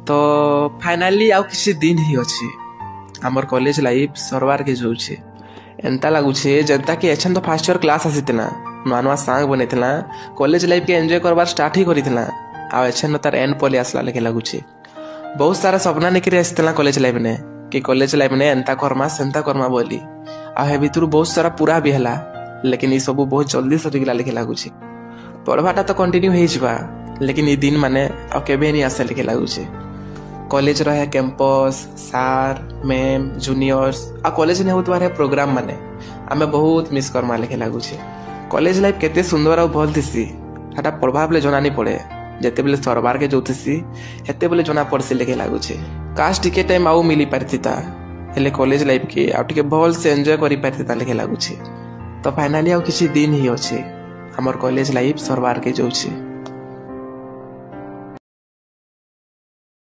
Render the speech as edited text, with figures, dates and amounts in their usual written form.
तो फाइनाली आउ किसी दिन ही अच्छी आमर कॉलेज लाइफ सरवार के जाऊे एंता लगुचे जनता कि एछन तो फास्ट ईयर क्लास आसीला नुआ नुआ सांग बनईला कॉलेज लाइफ के एंजॉय करवार स्टार्ट ही करितला आ एछन तार एंड पले आसला लेके लगुचे बहुत सारा सपना निकरी आसला कॉलेज लाइफ ने कि कॉलेज लाइफ ने एंता करमा सेंता करमा बोली आ हे भितर बहुत सारा पूरा भी हला लेकिन ये सब बहुत जल्दी सरीगला लेके लगुचे पढ़वाटा तो कंटिन्यू हो जावा लेकिन ये दिन माने आ केबे नहीं आसे लेके लगुचे कॉलेज रहे कैंपस सार मैम जूनियर्स आ कॉलेज ने होत बारे प्रोग्राम माने आमे बहुत मिस करमा लेके लगुचे कॉलेज लाइफ केते सुंदर और भल थिसी हटा प्रभाव ले जनानी पड़े जेते बेले सरबार के जोतिसी हेते बेले जना पड़सी लेके लगुचे काश टिके टाइम आउ मिली पारथिता हेले कॉलेज लाइफ के आ टिके भल से एंजॉय करि पारथिता लेके लगुचे तो फाइनली आउ किछि दिन ही अछि हमर कॉलेज लाइफ सरबार के जोछि।